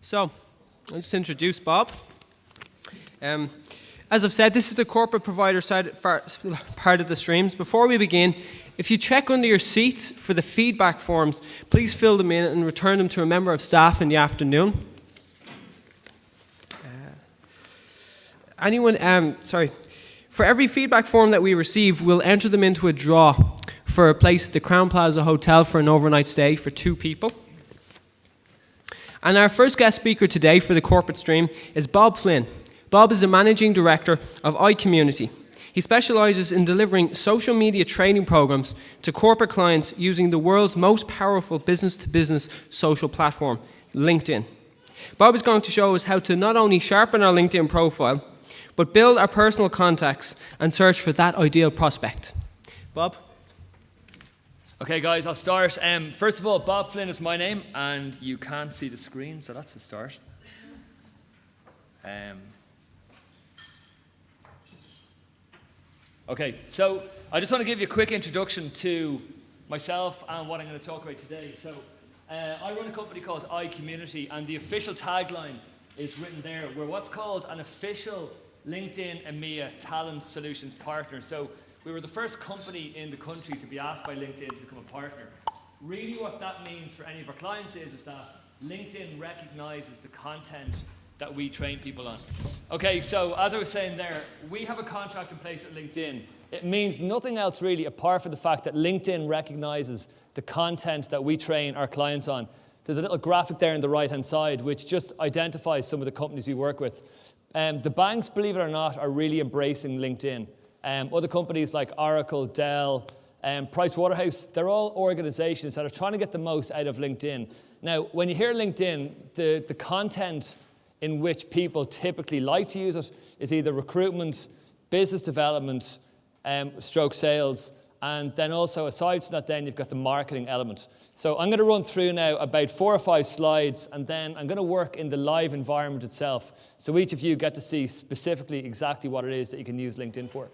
So, I'll just introduce Bob. As I've said, this is the corporate provider side part of the streams. Before we begin, if you check under your seats for the feedback forms, please fill them in and return them to a member of staff in the afternoon. For every feedback form that we receive, we'll enter them into a draw for a place at the Crowne Plaza Hotel for an overnight stay for 2 people. And our first guest speaker today for the corporate stream is Bob Flynn. Bob is the Managing Director of iCommunity. He specializes in delivering social media training programs to corporate clients using the world's most powerful business-to-business social platform, LinkedIn. Bob is going to show us how to not only sharpen our LinkedIn profile, but build our personal contacts and search for that ideal prospect. Bob? Okay, guys, I'll start. First of all, Bob Flynn is my name, and you can't see the screen, so that's the start. Okay, so I just want to give you a quick introduction to myself and what I'm going to talk about today. So I run a company called iCommunity, and the official tagline is written there. We're what's called an official LinkedIn EMEA Talent Solutions Partner. So we were the first company in the country to be asked by LinkedIn to become a partner. Really what that means for any of our clients is that LinkedIn recognizes the content that we train people on. Okay, so as I was saying there, we have a contract in place at LinkedIn. It means nothing else really apart from the fact that LinkedIn recognizes the content that we train our clients on. There's a little graphic there on the right-hand side which just identifies some of the companies we work with. The banks, believe it or not, are really embracing LinkedIn. Other companies like Oracle, Dell, Pricewaterhouse, they're all organizations that are trying to get the most out of LinkedIn. Now, when you hear LinkedIn, the content in which people typically like to use it is either recruitment, business development, stroke sales, and then also aside from that, then you've got the marketing element. So I'm going to run through now about 4 or 5 slides, and then I'm going to work in the live environment itself. So each of you get to see specifically exactly what it is that you can use LinkedIn for.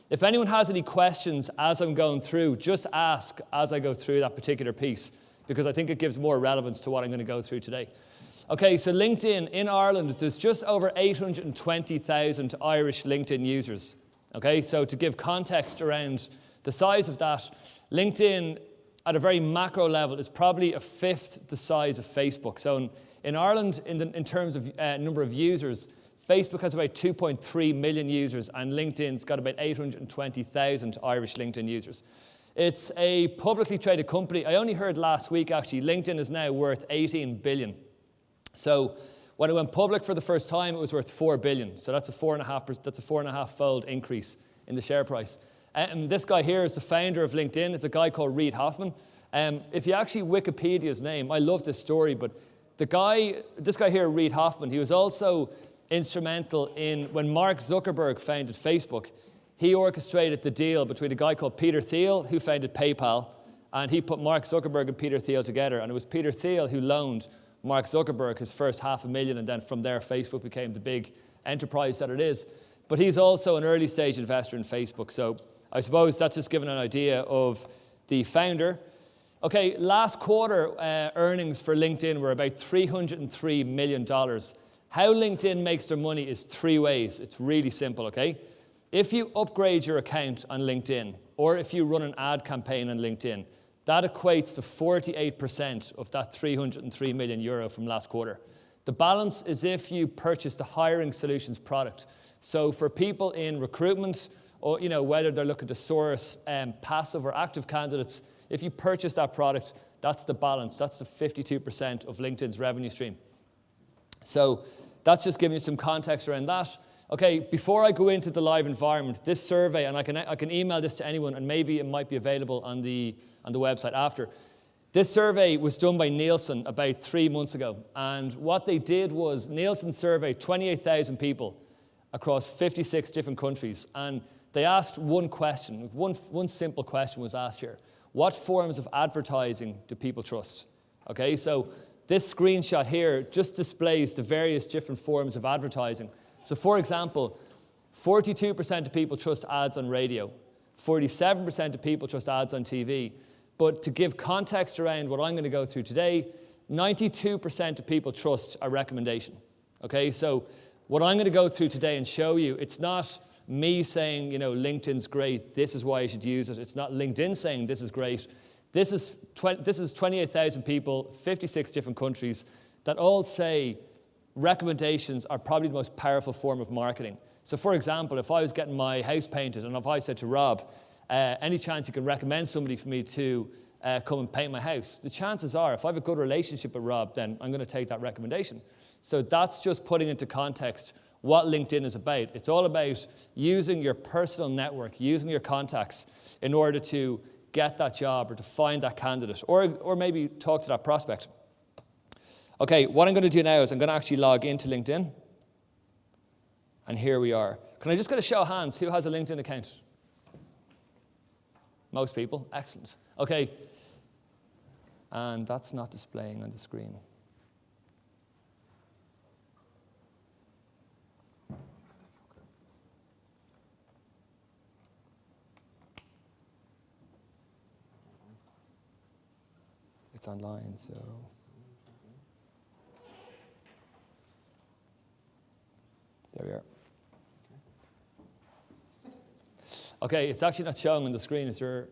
If anyone has any questions as I'm going through, just ask as I go through that particular piece, because I think it gives more relevance to what I'm going to go through today. Okay, so LinkedIn in Ireland, there's just over 820,000 Irish LinkedIn users. Okay, so to give context around the size of that, LinkedIn at a very macro level is probably a fifth the size of Facebook. So in Ireland, in terms of number of users, Facebook has about 2.3 million users, and LinkedIn's got about 820,000 Irish LinkedIn users. It's a publicly traded company. I only heard last week, actually, LinkedIn is now worth 18 billion. So when it went public for the first time, it was worth 4 billion. So that's a 4.5-fold increase in the share price. And this guy here is the founder of LinkedIn. It's a guy called Reid Hoffman. If you actually Wikipedia his name, I love this story, but this guy here, Reid Hoffman, he was also instrumental in when Mark Zuckerberg founded Facebook. He orchestrated the deal between a guy called Peter Thiel, who founded PayPal, and he put Mark Zuckerberg and Peter Thiel together. And it was Peter Thiel who loaned Mark Zuckerberg his first $500,000, and then from there, Facebook became the big enterprise that it is. But he's also an early stage investor in Facebook. So I suppose that's just giving an idea of the founder. Okay, last quarter earnings for LinkedIn were about $303 million. How LinkedIn makes their money is 3 ways. It's really simple, okay? If you upgrade your account on LinkedIn, or if you run an ad campaign on LinkedIn, that equates to 48% of that €303 million from last quarter. The balance is if you purchase the hiring solutions product. So for people in recruitment, or whether they're looking to source passive or active candidates, if you purchase that product, that's the balance. That's the 52% of LinkedIn's revenue stream. So that's just giving you some context around that. Okay, before I go into the live environment, this survey, and I can email this to anyone, and maybe it might be available on the website after. This survey was done by Nielsen about 3 months ago, and what they did was Nielsen surveyed 28,000 people across 56 different countries, and they asked one question. One simple question was asked here: what forms of advertising do people trust? Okay, so this screenshot here just displays the various different forms of advertising. So for example, 42% of people trust ads on radio, 47% of people trust ads on TV. But to give context around what I'm going to go through today, 92% of people trust a recommendation. Okay, so what I'm going to go through today and show you, it's not me saying, LinkedIn's great, this is why you should use it. It's not LinkedIn saying this is great. This is 28,000 people, 56 different countries that all say recommendations are probably the most powerful form of marketing. So for example, if I was getting my house painted and if I said to Rob, any chance you can recommend somebody for me to come and paint my house, the chances are if I have a good relationship with Rob, then I'm going to take that recommendation. So that's just putting into context what LinkedIn is about. It's all about using your personal network, using your contacts in order to get that job or to find that candidate or maybe talk to that prospect. Okay, what I'm going to do now is I'm going to actually log into LinkedIn. And here we are. Can I just get a show of hands? Who has a LinkedIn account? Most people. Excellent. Okay. And that's not displaying on the screen. It's online, so... There we are. Okay, it's actually not showing on the screen. Is there...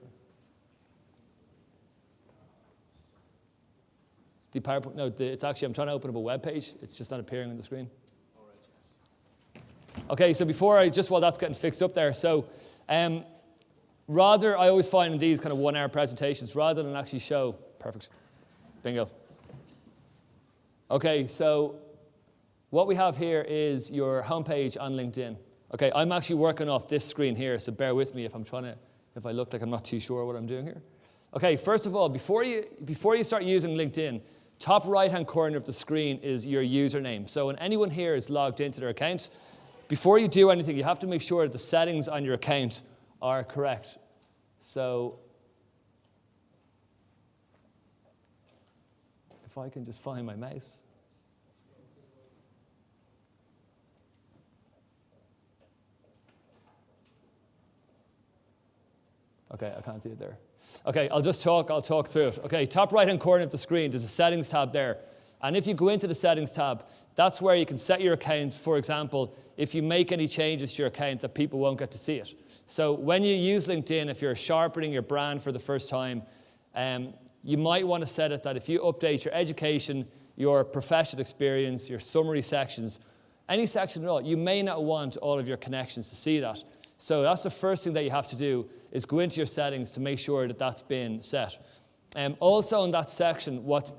The PowerPoint, no, it's actually, I'm trying to open up a web page. It's just not appearing on the screen. All right, yes. Okay, so while that's getting fixed up there, so I always find in these kind of 1 hour presentations, rather than actually show, perfect, bingo. Okay, so what we have here is your homepage on LinkedIn. Okay, I'm actually working off this screen here, so bear with me if I look like I'm not too sure what I'm doing here. Okay, first of all, before you start using LinkedIn, top right-hand corner of the screen is your username. So when anyone here is logged into their account, before you do anything, you have to make sure that the settings on your account are correct. So if I can just find my mouse. Okay, I can't see it there. Okay, I'll talk through it. Okay, top right-hand corner of the screen, there's a settings tab there. And if you go into the settings tab, that's where you can set your account, for example, if you make any changes to your account that people won't get to see it. So when you use LinkedIn, if you're sharpening your brand for the first time, you might want to set it that if you update your education, your professional experience, your summary sections, any section at all, you may not want all of your connections to see that. So that's the first thing that you have to do is go into your settings to make sure that that's been set. Also in that section, what's a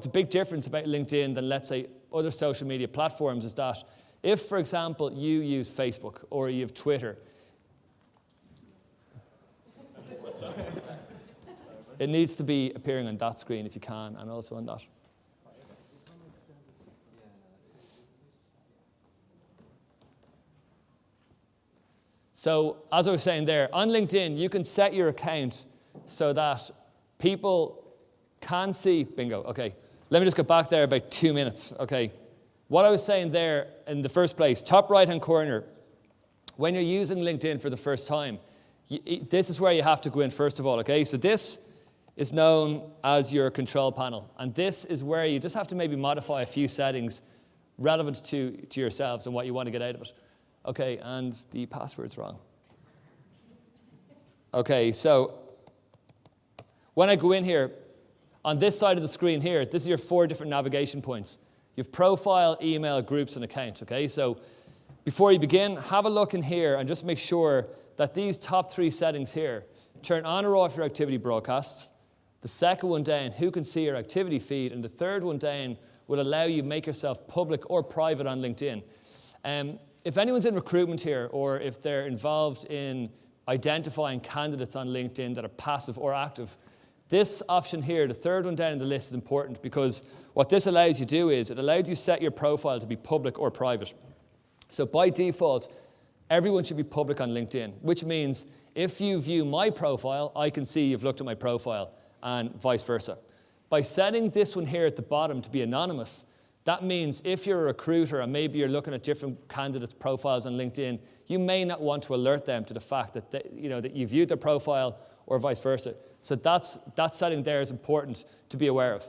big difference about LinkedIn than, let's say, other social media platforms is that if, for example, you use Facebook or you have Twitter, it needs to be appearing on that screen if you can, and also on that. So as I was saying there, on LinkedIn, you can set your account so that people can see, bingo, okay. Let me just go back there about 2 minutes, okay. What I was saying there in the first place, top right-hand corner, when you're using LinkedIn for the first time, this is where you have to go in first of all, okay. So this is known as your control panel. And this is where you just have to maybe modify a few settings relevant to yourselves and what you want to get out of it. Okay, and the password's wrong. Okay, so when I go in here, on this side of the screen here, this is your 4 different navigation points. You have profile, email, groups, and account, okay? So before you begin, have a look in here and just make sure that these top 3 settings here, turn on or off your activity broadcasts. The second one down, who can see your activity feed, and the third one down will allow you to make yourself public or private on LinkedIn. If anyone's in recruitment here, or if they're involved in identifying candidates on LinkedIn that are passive or active, this option here, the third one down in the list, is important because what this allows you to do is it allows you to set your profile to be public or private. So by default, everyone should be public on LinkedIn, which means if you view my profile, I can see you've looked at my profile, and vice versa. By setting this one here at the bottom to be anonymous, that means if you're a recruiter and maybe you're looking at different candidates' profiles on LinkedIn, you may not want to alert them to the fact that that you viewed their profile or vice versa. So that setting there is important to be aware of.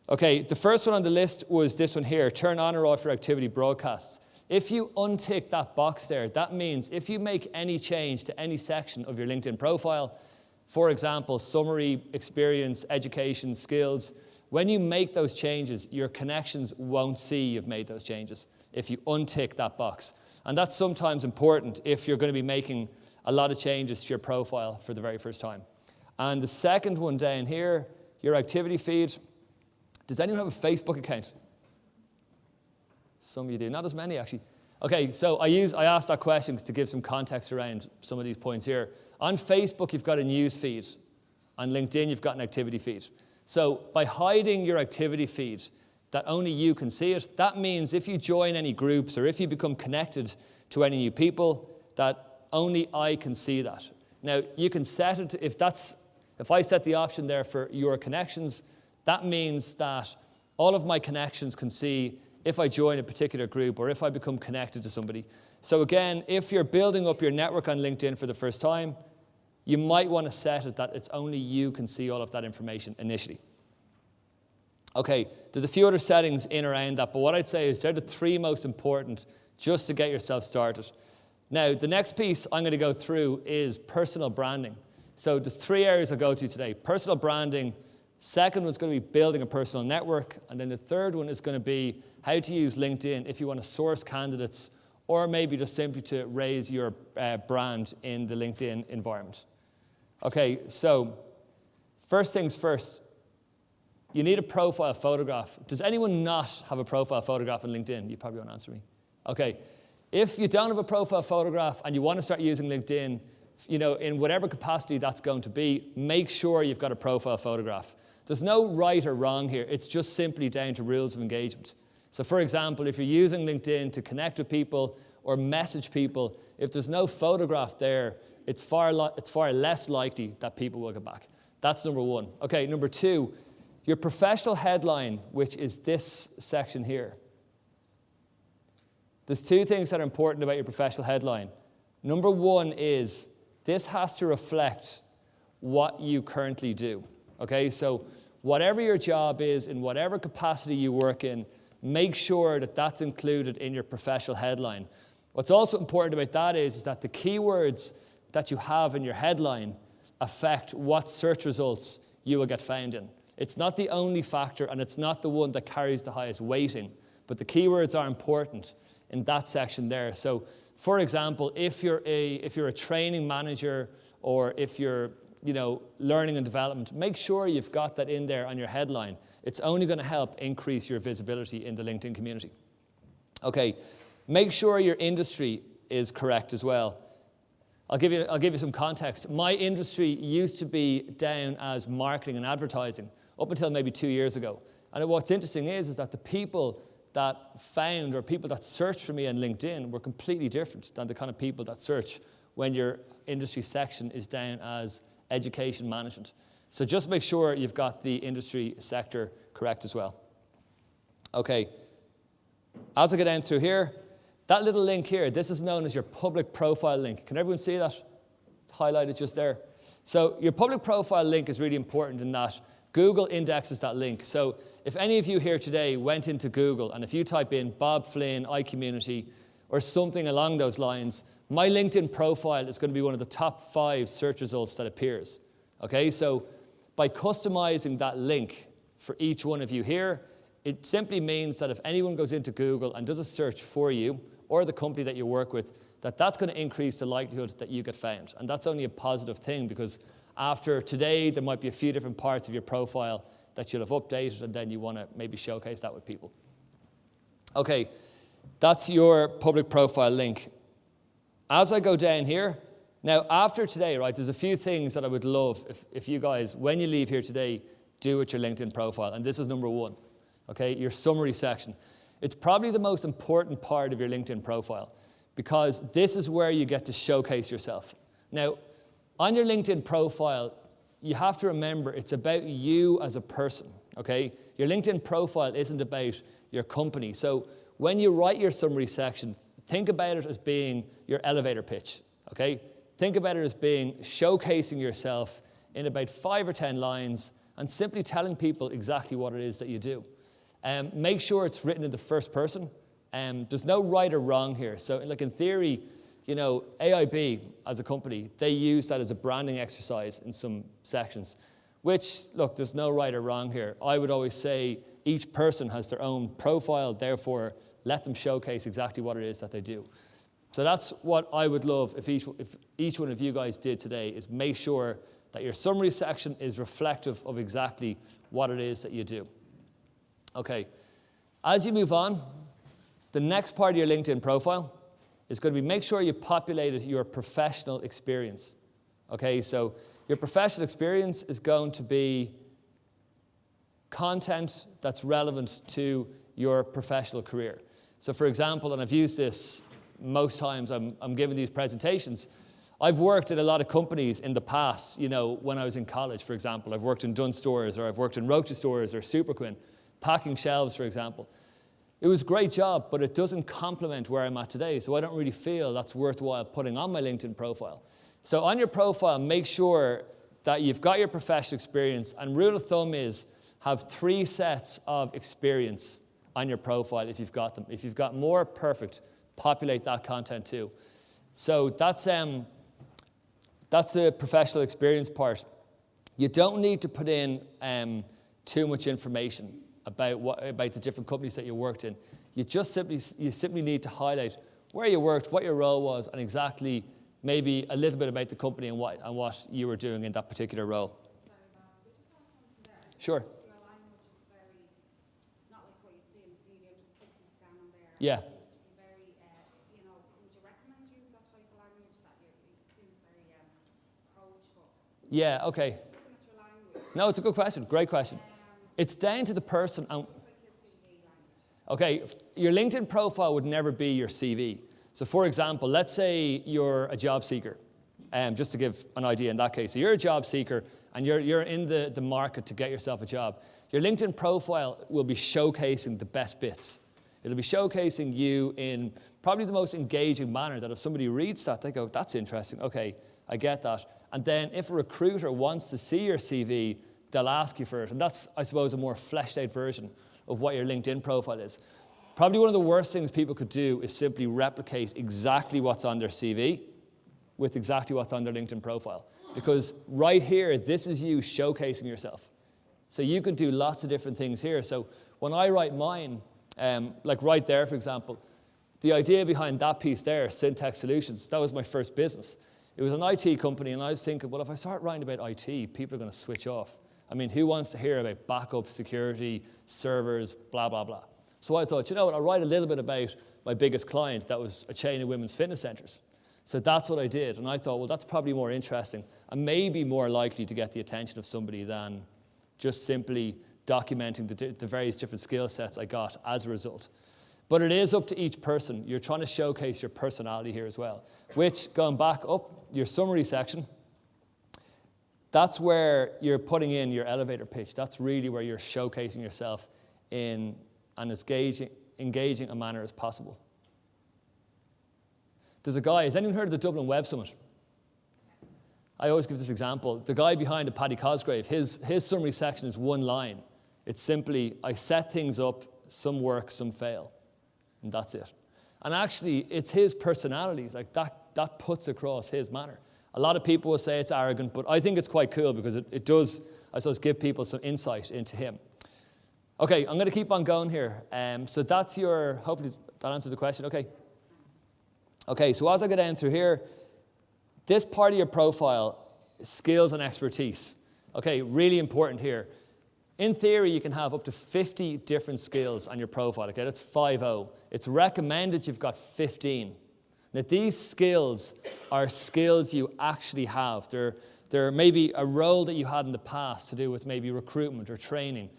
Okay, the first one on the list was this one here, turn on or off your activity broadcasts. If you untick that box there, that means if you make any change to any section of your LinkedIn profile, for example, summary, experience, education, skills, when you make those changes, your connections won't see you've made those changes if you untick that box. And that's sometimes important if you're going to be making a lot of changes to your profile for the very first time. And the second one down here, your activity feed. Does anyone have a Facebook account? Some of you do, not as many actually. Okay, so I asked that question to give some context around some of these points here. On Facebook, you've got a news feed. On LinkedIn, you've got an activity feed. So by hiding your activity feed that only you can see it, that means if you join any groups or if you become connected to any new people, that only I can see that. Now, you can set it, if I set the option there for your connections, that means that all of my connections can see if I join a particular group or if I become connected to somebody. So again, if you're building up your network on LinkedIn for the first time, you might want to set it that it's only you can see all of that information initially. Okay, there's a few other settings in around that, but what I'd say is they're the three most important just to get yourself started. Now, the next piece I'm going to go through is personal branding. So there's three areas I'll go to today. Personal branding, second one's going to be building a personal network, and then the third one is going to be how to use LinkedIn if you want to source candidates or maybe just simply to raise your brand in the LinkedIn environment. Okay, so first things first, you need a profile photograph. Does anyone not have a profile photograph on LinkedIn? You probably won't answer me. Okay, if you don't have a profile photograph and you want to start using LinkedIn, in whatever capacity that's going to be, make sure you've got a profile photograph. There's no right or wrong here. It's just simply down to rules of engagement. So for example, if you're using LinkedIn to connect with people or message people, if there's no photograph there, it's far less likely that people will get back. That's number one. Okay, number two, your professional headline, which is this section here. There's two things that are important about your professional headline. Number one is this has to reflect what you currently do. Okay, so whatever your job is, in whatever capacity you work in, make sure that that's included in your professional headline. What's also important about that is that the keywords that you have in your headline affect what search results you will get found in. It's not the only factor, and it's not the one that carries the highest weighting, but the keywords are important in that section there. So, for example, if you're a training manager or if you're learning and development, make sure you've got that in there on your headline. It's only going to help increase your visibility in the LinkedIn community. Okay, make sure your industry is correct as well. I'll give you some context. My industry used to be down as marketing and advertising up until maybe 2 years ago. And what's interesting is that the people that found or people that searched for me on LinkedIn were completely different than the kind of people that search when your industry section is down as education management. So just make sure you've got the industry sector correct as well. Okay, as I go down through here, that little link here, this is known as your public profile link. Can everyone see that? It's highlighted just there. So your public profile link is really important in that Google indexes that link. So if any of you here today went into Google and if you type in Bob Flynn, iCommunity, or something along those lines, my LinkedIn profile is going to be one of the top 5 search results that appears. Okay, so by customizing that link for each one of you here, it simply means that if anyone goes into Google and does a search for you or the company that you work with, that's going to increase the likelihood that you get found. And that's only a positive thing because after today, there might be a few different parts of your profile that you'll have updated and then you want to maybe showcase that with people. Okay, that's your public profile link. As I go down here, now after today, right, there's a few things that I would love if you guys, when you leave here today, do with your LinkedIn profile. And this is number 1, okay, your summary section. It's probably the most important part of your LinkedIn profile because this is where you get to showcase yourself. Now, on your LinkedIn profile, you have to remember it's about you as a person, okay? Your LinkedIn profile isn't about your company. So when you write your summary section, think about it as being your elevator pitch, okay? Think about it as being showcasing yourself in about 5 or 10 lines and simply telling people exactly what it is that you do. Make sure it's written in the first person. There's no right or wrong here. So like in theory, you know, AIB as a company, they use that as a branding exercise in some sections, which, look, there's no right or wrong here. I would always say each person has their own profile, therefore let them showcase exactly what it is that they do. So that's what I would love if each one of you guys did today, is make sure that your summary section is reflective of exactly what it is that you do. Okay, as you move on, the next part of your LinkedIn profile is going to be make sure you've populated your professional experience. Okay, so your professional experience is going to be content that's relevant to your professional career. So for example, and I've used this most times I'm giving these presentations, I've worked at a lot of companies in the past, you know, when I was in college, for example. I've worked in Dunn stores, or I've worked in Rocha stores, or Superquinn, packing shelves, for example. It was a great job, but it doesn't complement where I'm at today, so I don't really feel that's worthwhile putting on my LinkedIn profile. So on your profile, make sure that you've got your professional experience, and rule of thumb is have 3 sets of experience on your profile if you've got them. If you've got more, perfect. Populate that content too. So that's the professional experience part. You don't need to put in too much information about the different companies that you worked in. You simply need to highlight where you worked, what your role was, and exactly maybe a little bit about the company and what you were doing in that particular role. Sure. Yeah. Yeah, okay. No, it's a good question. Great question. It's down to the person. Okay, your LinkedIn profile would never be your CV. So for example, let's say you're a job seeker, just to give an idea in that case. So you're a job seeker and you're in the market to get yourself a job. Your LinkedIn profile will be showcasing the best bits. It'll be showcasing you in probably the most engaging manner, that if somebody reads that, they go, that's interesting, okay, I get that. And then if a recruiter wants to see your CV, they'll ask you for it. And that's, I suppose, a more fleshed out version of what your LinkedIn profile is. Probably one of the worst things people could do is simply replicate exactly what's on their CV with exactly what's on their LinkedIn profile. Because right here, this is you showcasing yourself. So you can do lots of different things here. So when I write mine, like right there, for example, the idea behind that piece there, Syntax Solutions, that was my first business. It was an IT company, and I was thinking, well, if I start writing about IT, people are going to switch off. I mean, who wants to hear about backup, security, servers, blah, blah, blah. So I thought, you know what, I'll write a little bit about my biggest client. That was a chain of women's fitness centers. So that's what I did. And I thought, well, that's probably more interesting and maybe more likely to get the attention of somebody than just simply documenting the various different skill sets I got as a result. But it is up to each person. You're trying to showcase your personality here as well, which, going back up, your summary section, that's where you're putting in your elevator pitch. That's really where you're showcasing yourself in an as engaging a manner as possible. There's a guy, has anyone heard of the Dublin Web Summit? I always give this example. The guy behind it, Paddy Cosgrave, his summary section is one line. It's simply, I set things up, some work, some fail. And that's it. And actually, it's his personalities, like that puts across his manner. A lot of people will say it's arrogant, but I think it's quite cool because it does, I suppose, give people some insight into him. Okay, I'm going to keep on going here. So that's your, hopefully that answers the question. Okay. Okay, so as I go down through here, this part of your profile, skills and expertise. Okay, really important here. In theory, you can have up to 50 different skills on your profile. Okay, that's 50. It's recommended you've got 15. Now, these skills are skills you actually have. They're maybe a role that you had in the past to do with maybe recruitment or training.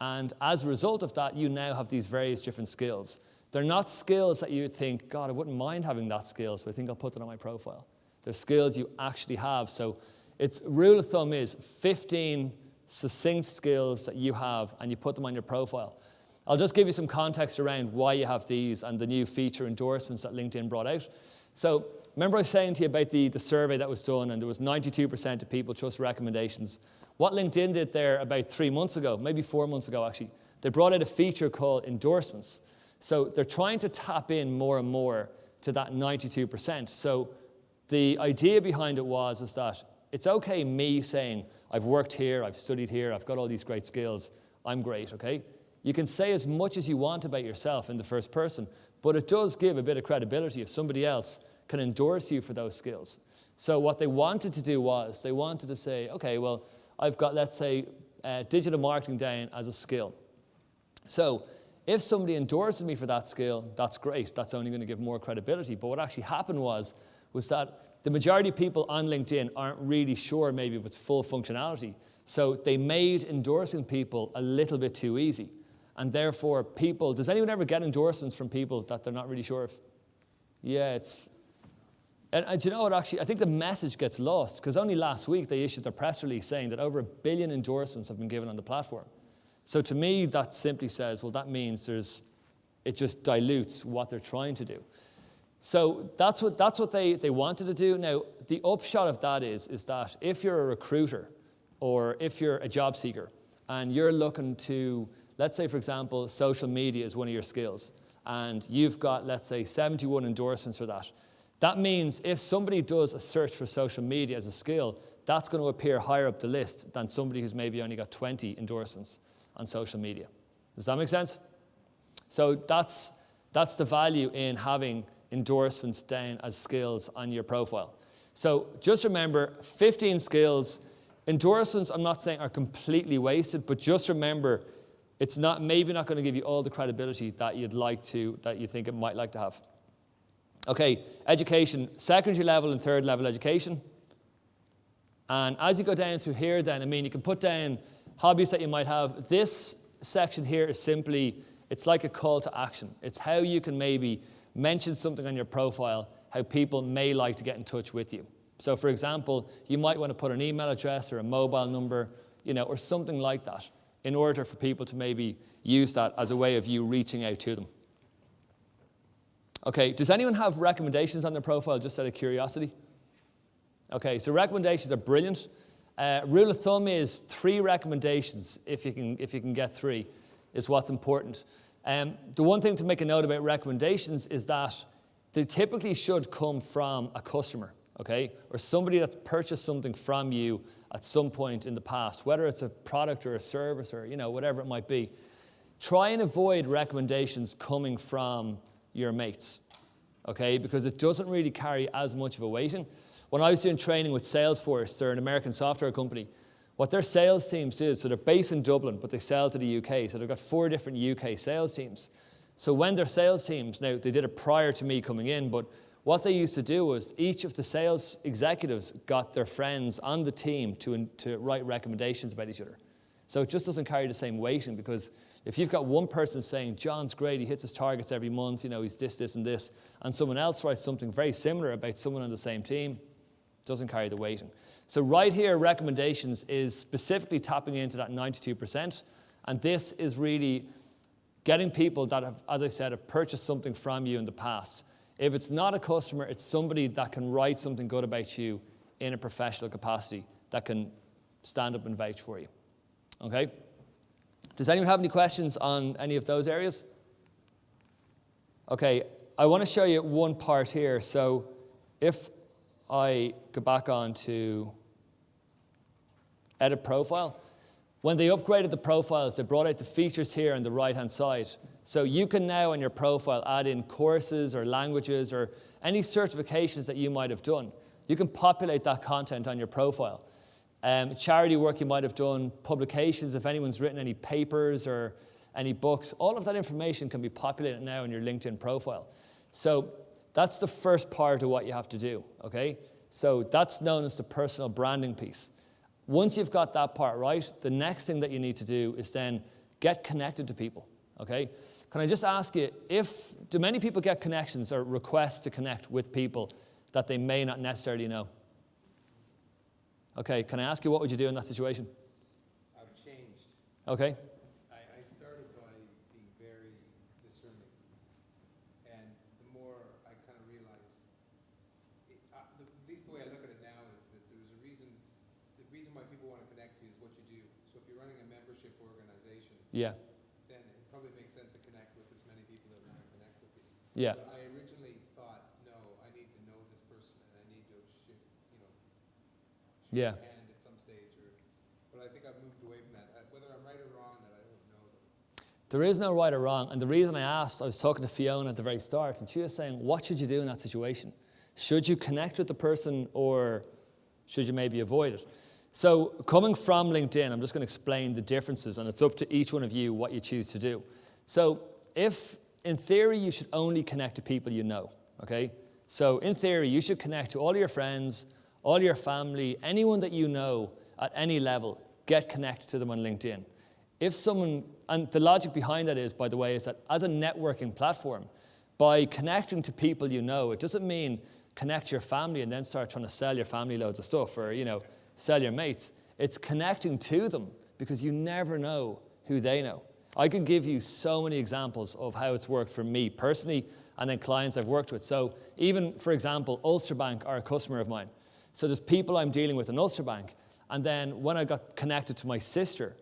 And as a result of that, you now have these various different skills. They're not skills that you think, God, I wouldn't mind having that skill, so I think I'll put that on my profile. They're skills you actually have. So its rule of thumb is 15 succinct skills that you have, and you put them on your profile. I'll just give you some context around why you have these and the new feature endorsements that LinkedIn brought out. So remember I was saying to you about the survey that was done, and there was 92% of people trust recommendations What LinkedIn did there about 3 months ago, maybe 4 months ago actually, they brought out a feature called endorsements. So they're trying to tap in more and more to that 92%. So the idea behind it was that it's okay me saying, I've worked here, I've studied here, I've got all these great skills, I'm great, okay? You can say as much as you want about yourself in the first person, but it does give a bit of credibility if somebody else can endorse you for those skills. So what they wanted to do was, they wanted to say, okay, well, I've got, let's say, digital marketing down as a skill. So if somebody endorses me for that skill, that's great. That's only going to give more credibility. But what actually happened was that the majority of people on LinkedIn aren't really sure maybe of its full functionality. So they made endorsing people a little bit too easy. And therefore people, does anyone ever get endorsements from people that they're not really sure of? Yeah, it's, and do you know what actually, I think the message gets lost because only last week they issued their press release saying that over 1 billion endorsements have been given on the platform. So to me, that simply says, well, that means it just dilutes what they're trying to do. So that's what they wanted to do. Now, the upshot of that is that if you're a recruiter or if you're a job seeker and you're looking to, let's say, for example, social media is one of your skills and you've got, let's say, 71 endorsements for that. That means if somebody does a search for social media as a skill, that's going to appear higher up the list than somebody who's maybe only got 20 endorsements on social media. Does that make sense? So that's the value in having endorsements down as skills on your profile. So just remember, 15 skills. Endorsements, I'm not saying are completely wasted, but just remember, it's maybe not going to give you all the credibility that you think it might like to have. Okay, education, secondary level and third level education. And as you go down through here then, I mean, you can put down hobbies that you might have. This section here is simply, it's like a call to action. It's how you can maybe mention something on your profile, how people may like to get in touch with you. So for example, you might want to put an email address or a mobile number, or something like that in order for people to maybe use that as a way of you reaching out to them. Okay, does anyone have recommendations on their profile just out of curiosity? Okay, so recommendations are brilliant. Rule of thumb is 3 recommendations, if you can get 3, is what's important. The one thing to make a note about recommendations is that they typically should come from a customer, okay? Or somebody that's purchased something from you at some point in the past, whether it's a product or a service or whatever it might be. Try and avoid recommendations coming from your mates, okay? Because it doesn't really carry as much of a weighting. When I was doing training with Salesforce, they're an American software company, what their sales teams do, so they're based in Dublin, but they sell to the UK, so they've got 4 different UK sales teams. So when their sales teams, now they did it prior to me coming in, but what they used to do was each of the sales executives got their friends on the team to write recommendations about each other. So it just doesn't carry the same weighting because if you've got one person saying, John's great, he hits his targets every month, he's this, and this, and someone else writes something very similar about someone on the same team, doesn't carry the weighting. So right here, recommendations is specifically tapping into that 92%, and this is really getting people that have, as I said, have purchased something from you in the past. If it's not a customer, it's somebody that can write something good about you in a professional capacity that can stand up and vouch for you. Okay? Does anyone have any questions on any of those areas? Okay, I want to show you one part here. So if I go back on to edit profile, when they upgraded the profiles, they brought out the features here on the right-hand side. So you can now on your profile add in courses or languages or any certifications that you might have done. You can populate that content on your profile. Charity work you might have done, publications, if anyone's written any papers or any books, all of that information can be populated now in your LinkedIn profile. So that's the first part of what you have to do, okay? So that's known as the personal branding piece. Once you've got that part right, the next thing that you need to do is then get connected to people, okay? Can I just ask you, do many people get connections or requests to connect with people that they may not necessarily know? Okay, can I ask you what would you do in that situation? I've changed. Okay. I started by being very discerning. And the more I kind of realized, at least the way I look at it now is that there was a reason why people want to connect to you is what you do. So if you're running a membership organization, Yeah. then it probably makes sense to connect with as many people that want to connect with you. Yeah. But I originally thought, no, I need to know this person and I need to shake Yeah. hand at some stage. But I think I've moved away from that. Whether I'm right or wrong, that I don't know. There is no right or wrong. And the reason I asked, I was talking to Fiona at the very start, and she was saying, what should you do in that situation? Should you connect with the person or should you maybe avoid it? So coming from LinkedIn, I'm just going to explain the differences, and it's up to each one of you what you choose to do. So if, in theory, you should only connect to people you know, okay? So in theory, you should connect to all your friends, all your family, anyone that you know at any level, get connected to them on LinkedIn. If someone, and the logic behind that is, by the way, is that as a networking platform, by connecting to people you know, it doesn't mean connect your family and then start trying to sell your family loads of stuff or, sell your mates. It's connecting to them because you never know who they know. I could give you so many examples of how it's worked for me personally and then clients I've worked with. So even, for example, Ulster Bank are a customer of mine. So there's people I'm dealing with in Ulster Bank. And then when I got connected to my sister,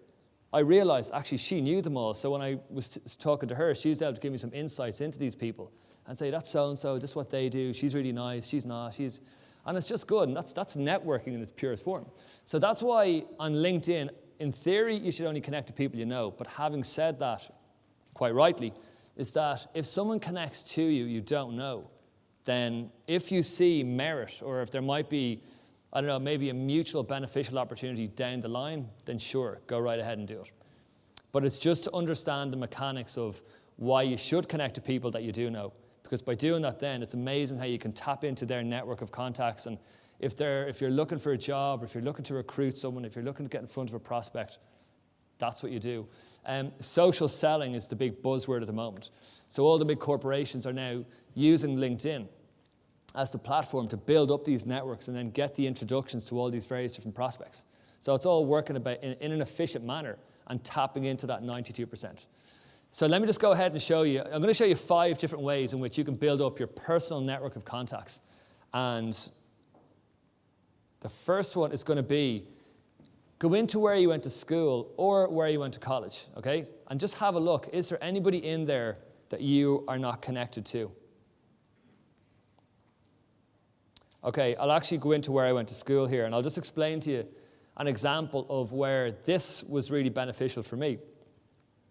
I realized actually she knew them all. So when I was talking to her, she was able to give me some insights into these people and say, that's so-and-so, this is what they do, she's really nice, she's not, and it's just good, and that's networking in its purest form. So that's why on LinkedIn, in theory, you should only connect to people you know, but having said that, quite rightly, is that if someone connects to you you don't know, then if you see merit, or if there might be, I don't know, maybe a mutual beneficial opportunity down the line, then sure, go right ahead and do it. But it's just to understand the mechanics of why you should connect to people that you do know. Because by doing that then, it's amazing how you can tap into their network of contacts. And if you're looking for a job, or if you're looking to recruit someone, if you're looking to get in front of a prospect, that's what you do. Social selling is the big buzzword at the moment. So all the big corporations are now using LinkedIn as the platform to build up these networks and then get the introductions to all these various different prospects. So it's all working in an efficient manner and tapping into that 92%. So let me just go ahead and show you. I'm going to show you 5 different ways in which you can build up your personal network of contacts. And the first one is going to be go into where you went to school or where you went to college, okay? And just have a look. Is there anybody in there that you are not connected to? Okay, I'll actually go into where I went to school here, and I'll just explain to you an example of where this was really beneficial for me.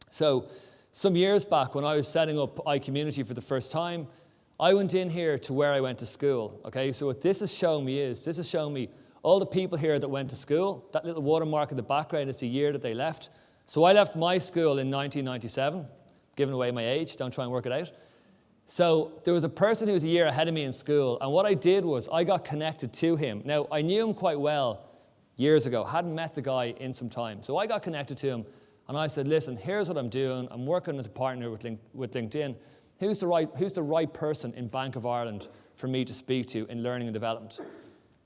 So some years back when I was setting up iCommunity for the first time, I went in here to where I went to school, okay? So what this is showing me is, this is showing me all the people here that went to school. That little watermark in the background is the year that they left. So I left my school in 1997, giving away my age, don't try and work it out. So there was a person who was a year ahead of me in school, and what I did was I got connected to him. Now, I knew him quite well years ago, hadn't met the guy in some time. So I got connected to him, and I said, listen, here's what I'm doing. I'm working as a partner with LinkedIn. Who's the right person in Bank of Ireland for me to speak to in learning and development?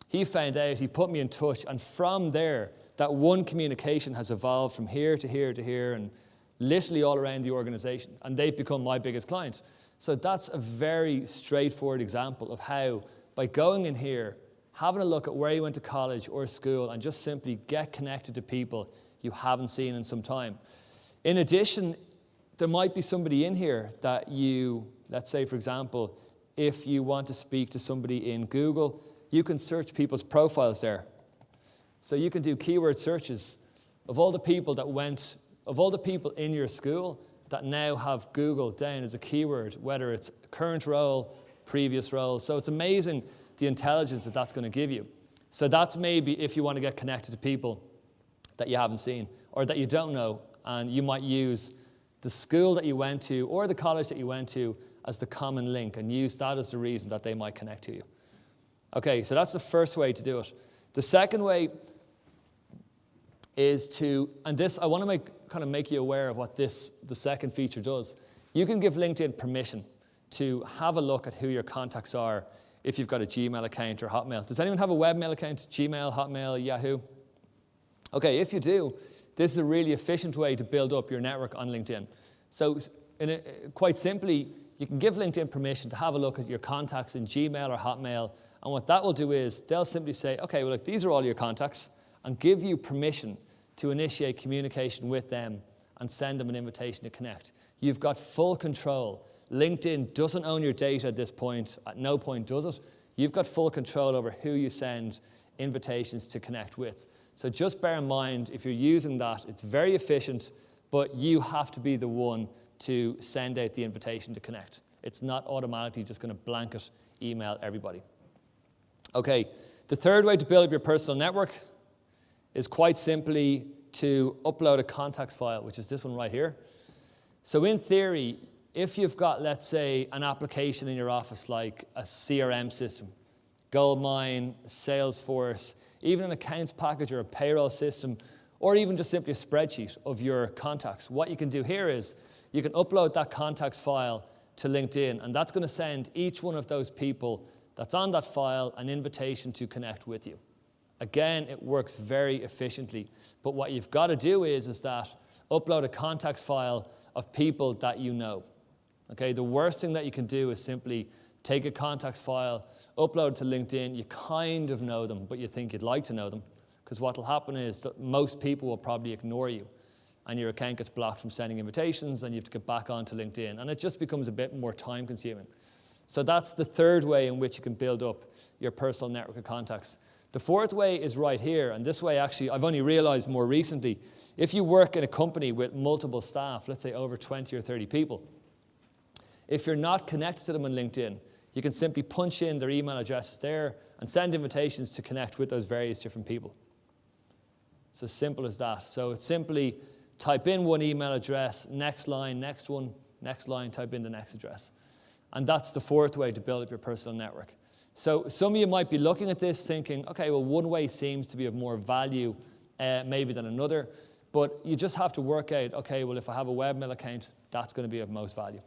He found out, he put me in touch, and from there, that one communication has evolved from here to here to here, and literally all around the organization, and they've become my biggest client. So that's a very straightforward example of how, by going in here, having a look at where you went to college or school, and just simply get connected to people you haven't seen in some time. In addition, there might be somebody in here that you, let's say for example, if you want to speak to somebody in Google, you can search people's profiles there. So you can do keyword searches of all the people in your school that now have Google down as a keyword, whether it's current role, previous role. So it's amazing the intelligence that that's going to give you. So that's maybe if you want to get connected to people that you haven't seen or that you don't know, and you might use the school that you went to or the college that you went to as the common link and use that as the reason that they might connect to you. Okay, so that's the first way to do it. The second way is to, and this, I want to make you aware of what the second feature does. You can give LinkedIn permission to have a look at who your contacts are if you've got a Gmail account or Hotmail. Does anyone have a webmail account? Gmail, Hotmail, Yahoo? Okay, if you do, this is a really efficient way to build up your network on LinkedIn. So quite simply, you can give LinkedIn permission to have a look at your contacts in Gmail or Hotmail, and what that will do is they'll simply say, okay, well, look, these are all your contacts, and give you permission to initiate communication with them and send them an invitation to connect. You've got full control. LinkedIn doesn't own your data at this point. At no point does it. You've got full control over who you send invitations to connect with. So just bear in mind, if you're using that, it's very efficient, but you have to be the one to send out the invitation to connect. It's not automatically just going to blanket email everybody. Okay, the third way to build up your personal network is quite simply to upload a contacts file, which is this one right here. So in theory, if you've got, let's say, an application in your office like a CRM system, Goldmine, Salesforce, even an accounts package or a payroll system, or even just simply a spreadsheet of your contacts, what you can do here is you can upload that contacts file to LinkedIn, and that's going to send each one of those people that's on that file an invitation to connect with you. Again, it works very efficiently, but what you've got to do is that upload a contacts file of people that you know. Okay, the worst thing that you can do is simply take a contacts file, upload it to LinkedIn. You kind of know them, but you think you'd like to know them, because what will happen is that most people will probably ignore you, and your account gets blocked from sending invitations, and you have to get back onto LinkedIn, and it just becomes a bit more time-consuming. So that's the third way in which you can build up your personal network of contacts. The fourth way is right here, and this way actually I've only realized more recently. If you work in a company with multiple staff, let's say over 20 or 30 people, if you're not connected to them on LinkedIn, you can simply punch in their email addresses there and send invitations to connect with those various different people. It's as simple as that. So it's simply type in one email address, next line, next one, next line, type in the next address. And that's the fourth way to build up your personal network. So some of you might be looking at this thinking, okay, well, one way seems to be of more value maybe than another, but you just have to work out, okay, well, if I have a webmail account, that's going to be of most value.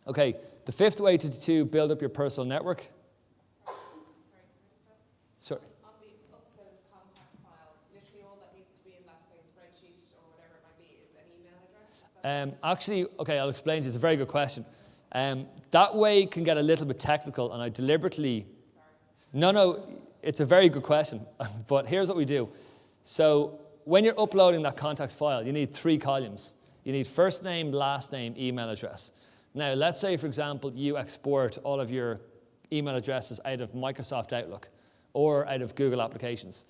Okay, the fifth way to build up your personal network. Sorry. On the upload contacts file, literally all that needs to be in that, say, spreadsheet or whatever it might be is an email address? Actually, okay, I'll explain to you. It's a very good question. That way can get a little bit technical, and I deliberately... No, it's a very good question, but here's what we do. So when you're uploading that contacts file, you need 3 columns. You need first name, last name, email address. Now, let's say, for example, you export all of your email addresses out of Microsoft Outlook or out of Google Applications.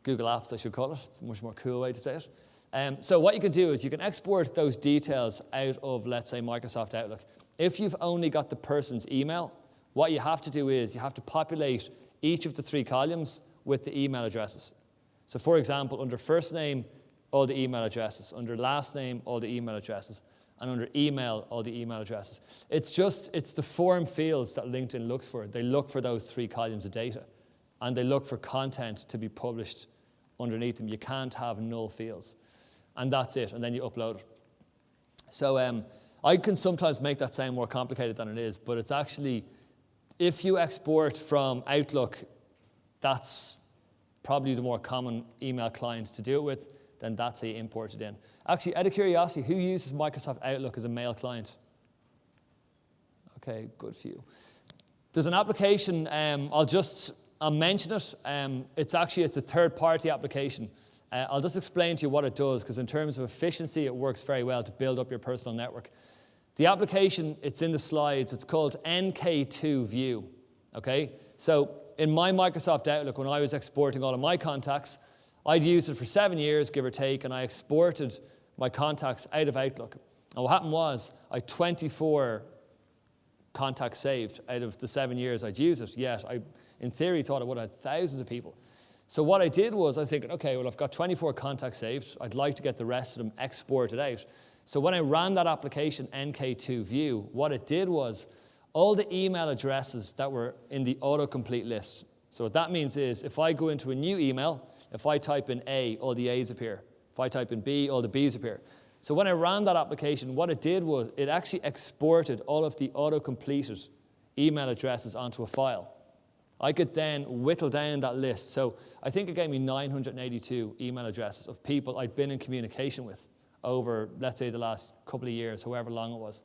Google Apps, I should call it. It's a much more cool way to say it. So what you can do is you can export those details out of, let's say, Microsoft Outlook. If you've only got the person's email, what you have to do is you have to populate each of the 3 columns with the email addresses. So, for example, under first name, all the email addresses. Under last name, all the email addresses. And under email, all the email addresses. It's the form fields that LinkedIn looks for. They look for those 3 columns of data. And they look for content to be published underneath them. You can't have null fields. And that's it. And then you upload it. So I can sometimes make that sound more complicated than it is. But it's actually, if you export from Outlook, that's probably the more common email client to do it with. Then that's how you import it in. Actually, out of curiosity, who uses Microsoft Outlook as a mail client? Okay, good for you. There's an application, I'll mention it. It's a third-party application. I'll just explain to you what it does, because in terms of efficiency, it works very well to build up your personal network. The application, it's in the slides, it's called NK2 View, okay? So in my Microsoft Outlook, when I was exporting all of my contacts, I'd used it for 7 years, give or take, and I exported my contacts out of Outlook. And what happened was, I had 24 contacts saved out of the 7 years I'd used it, yet I, in theory, thought I would have had thousands of people. So what I did was, I was thinking, okay, well, I've got 24 contacts saved. I'd like to get the rest of them exported out. So when I ran that application, NK2 View, what it did was, all the email addresses that were in the autocomplete list. So what that means is, if I go into a new email, if I type in A, all the A's appear. If I type in B, all the B's appear. So when I ran that application, what it did was it actually exported all of the auto-completed email addresses onto a file. I could then whittle down that list. So I think it gave me 982 email addresses of people I'd been in communication with over, let's say, the last couple of years, however long it was.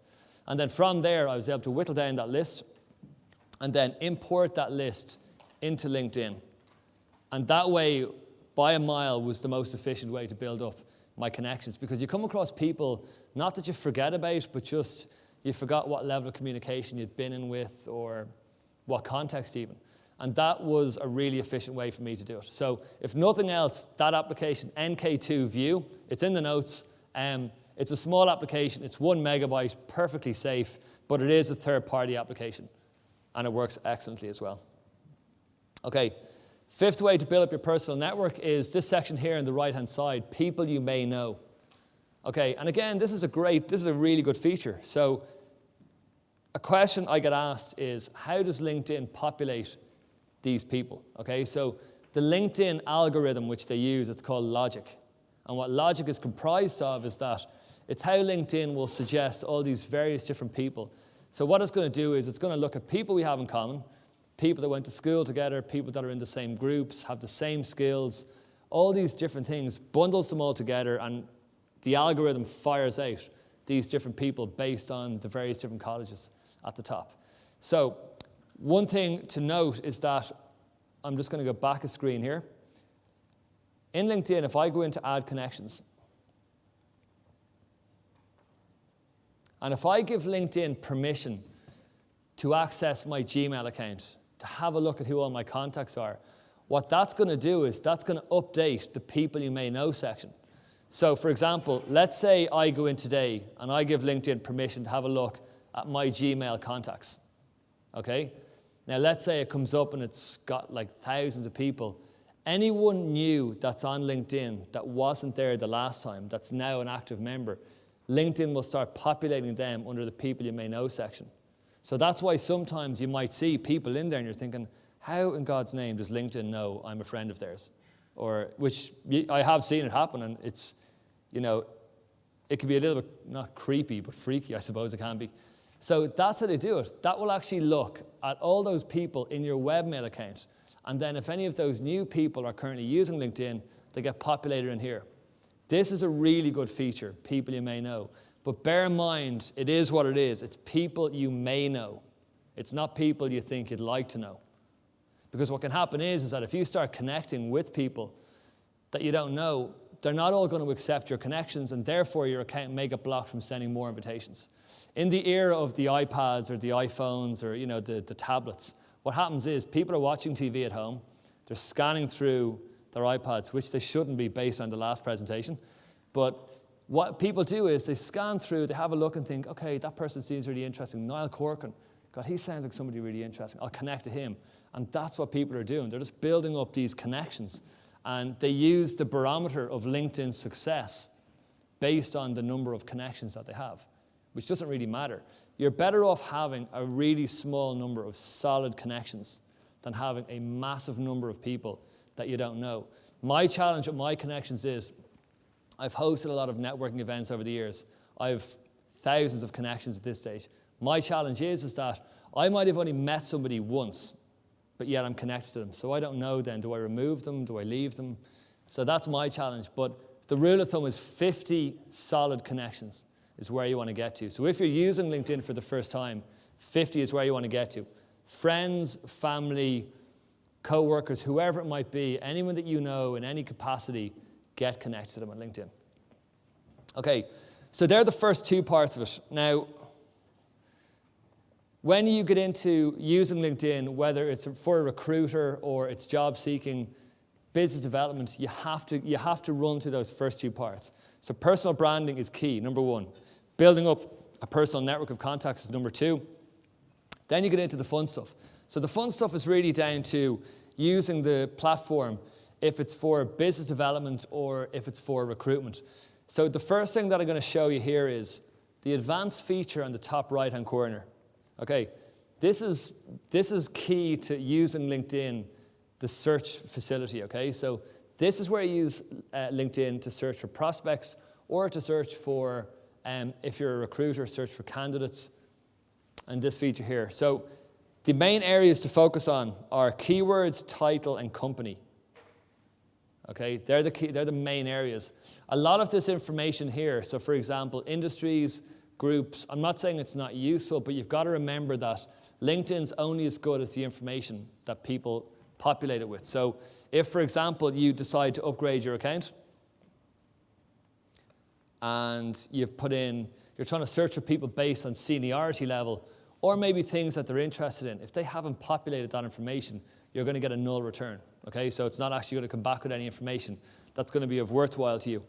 And then from there, I was able to whittle down that list and then import that list into LinkedIn. And that way, by a mile, was the most efficient way to build up my connections, because you come across people, not that you forget about, but just you forgot what level of communication you'd been in with or what context even. And that was a really efficient way for me to do it. So if nothing else, that application, NK2 View, it's in the notes. It's a small application. It's 1 megabyte, perfectly safe, but it is a third-party application, and it works excellently as well. Okay, fifth way to build up your personal network is this section here on the right-hand side, people you may know. Okay, and again, this is a really good feature. So a question I get asked is, how does LinkedIn populate these people? Okay, so the LinkedIn algorithm which they use, it's called logic. And what logic is comprised of is that it's how LinkedIn will suggest all these various different people. So what it's going to do is it's going to look at people we have in common, people that went to school together, people that are in the same groups, have the same skills, all these different things, bundles them all together, and the algorithm fires out these different people based on the various different colleges at the top. So one thing to note is that, I'm just going to go back a screen here. In LinkedIn, if I go into Add Connections, and if I give LinkedIn permission to access my Gmail account, to have a look at who all my contacts are, what that's going to do is that's going to update the people you may know section. So for example, let's say I go in today and I give LinkedIn permission to have a look at my Gmail contacts. Okay? Now let's say it comes up and it's got like thousands of people. Anyone new that's on LinkedIn that wasn't there the last time, that's now an active member, LinkedIn will start populating them under the people you may know section. So that's why sometimes you might see people in there and you're thinking, how in God's name does LinkedIn know I'm a friend of theirs? Or, which I have seen it happen, and it's, you know, it can be a little bit, not creepy, but freaky, I suppose it can be. So that's how they do it. That will actually look at all those people in your webmail account. And then if any of those new people are currently using LinkedIn, they get populated in here. This is a really good feature, people you may know. But bear in mind, it is what it is. It's people you may know. It's not people you think you'd like to know. Because what can happen is that if you start connecting with people that you don't know, they're not all going to accept your connections, and therefore your account may get blocked from sending more invitations. In the era of the iPads or the iPhones or the tablets, what happens is people are watching TV at home, they're scanning through their iPads, which they shouldn't be based on the last presentation. But what people do is they scan through, they have a look and think, okay, that person seems really interesting. Niall Corcoran, God, he sounds like somebody really interesting. I'll connect to him. And that's what people are doing. They're just building up these connections. And they use the barometer of LinkedIn's success based on the number of connections that they have, which doesn't really matter. You're better off having a really small number of solid connections than having a massive number of people that you don't know. My challenge with my connections is I've hosted a lot of networking events over the years. I have thousands of connections at this stage. My challenge is that I might have only met somebody once, but yet I'm connected to them. So I don't know then, do I remove them? Do I leave them? So that's my challenge. But the rule of thumb is 50 solid connections is where you want to get to. So if you're using LinkedIn for the first time, 50 is where you want to get to. Friends, family, co-workers, whoever it might be, anyone that you know in any capacity, get connected to them on LinkedIn. Okay, so they're the first two parts of it. Now, when you get into using LinkedIn, whether it's for a recruiter or it's job seeking, business development, you have to run through those first two parts. So personal branding is key, number one. Building up a personal network of contacts is number two. Then you get into the fun stuff. So the fun stuff is really down to using the platform if it's for business development or if it's for recruitment. So the first thing that I'm going to show you here is the advanced feature on the top right-hand corner. Okay, this is key to using LinkedIn, the search facility, okay? So this is where you use LinkedIn to search for prospects or to search for, if you're a recruiter, search for candidates, and this feature here. So the main areas to focus on are keywords, title, and company. Okay, they're the main areas. A lot of this information here, so for example, industries, groups, I'm not saying it's not useful, but you've got to remember that LinkedIn's only as good as the information that people populate it with. So if, for example, you decide to upgrade your account and you've put in, you're trying to search for people based on seniority level or maybe things that they're interested in, if they haven't populated that information, you're going to get a null return. Okay, so it's not actually going to come back with any information that's going to be of worthwhile to you.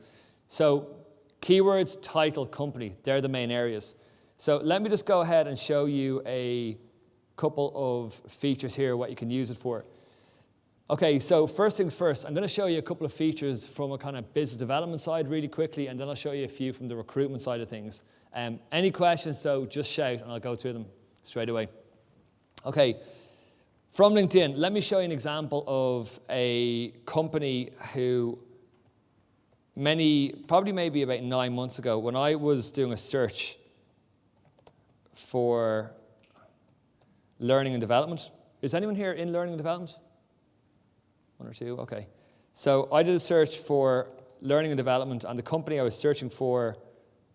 So keywords, title, company, they're the main areas. So let me just go ahead and show you a couple of features here, what you can use it for. Okay, so first things first, I'm going to show you a couple of features from a kind of business development side really quickly, and then I'll show you a few from the recruitment side of things. Any questions, though, just shout, and I'll go through them straight away. Okay, from LinkedIn, let me show you an example of a company who probably maybe about 9 months ago, when I was doing a search for learning and development. Is anyone here in learning and development? One or two, okay. So I did a search for learning and development, and the company I was searching for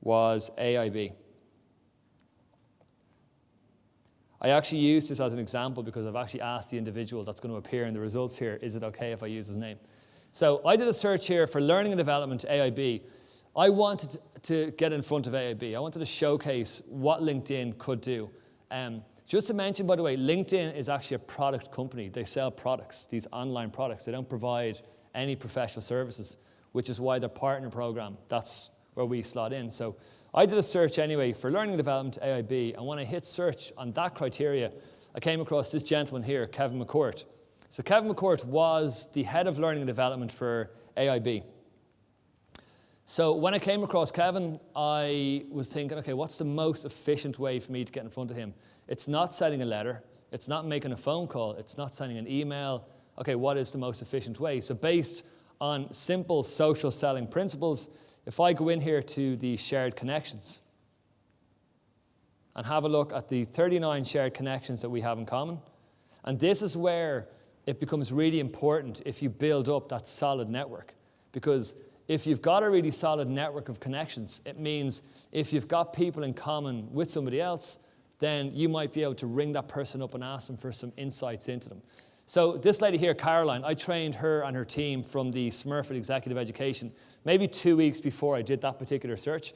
was AIB. I actually used this as an example because I've actually asked the individual that's going to appear in the results here, is it okay if I use his name? So I did a search here for learning and development AIB. I wanted to get in front of AIB. I wanted to showcase what LinkedIn could do. Just to mention, by the way, LinkedIn is actually a product company. They sell products, these online products. They don't provide any professional services, which is why their partner program, that's where we slot in. So I did a search anyway for learning and development AIB, and when I hit search on that criteria, I came across this gentleman here, Kevin McCourt. So Kevin McCourt was the head of learning and development for AIB. So when I came across Kevin, I was thinking, okay, what's the most efficient way for me to get in front of him? It's not sending a letter. It's not making a phone call. It's not sending an email. Okay, what is the most efficient way? So based on simple social selling principles, if I go in here to the shared connections and have a look at the 39 shared connections that we have in common, and this is where it becomes really important if you build up that solid network. Because if you've got a really solid network of connections, it means if you've got people in common with somebody else, then you might be able to ring that person up and ask them for some insights into them. So this lady here, Caroline, I trained her and her team from the Smurfit Executive Education maybe 2 weeks before I did that particular search.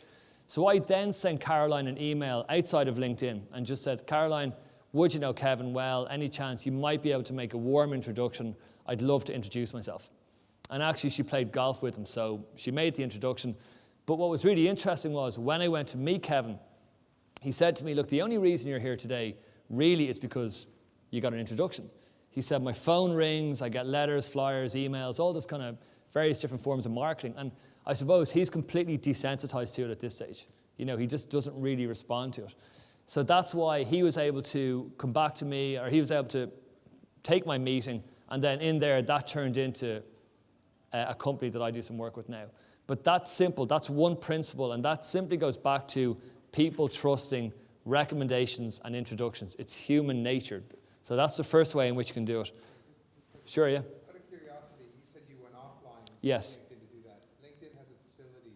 So I then sent Caroline an email outside of LinkedIn and just said, Caroline, would you know Kevin well? Any chance you might be able to make a warm introduction? I'd love to introduce myself. And actually she played golf with him, so she made the introduction. But what was really interesting was when I went to meet Kevin, he said to me, look, the only reason you're here today really is because you got an introduction. He said, my phone rings, I get letters, flyers, emails, all this kind of various different forms of marketing. And I suppose he's completely desensitized to it at this stage. You know, he just doesn't really respond to it. So that's why he was able to come back to me, or he was able to take my meeting, and then in there, that turned into a company that I do some work with now. But that's simple, that's one principle, and that simply goes back to people trusting recommendations and introductions. It's human nature. So that's the first way in which you can do it. Sure, yeah? Out of curiosity, you said you went offline Yes. LinkedIn to do that. LinkedIn has a facility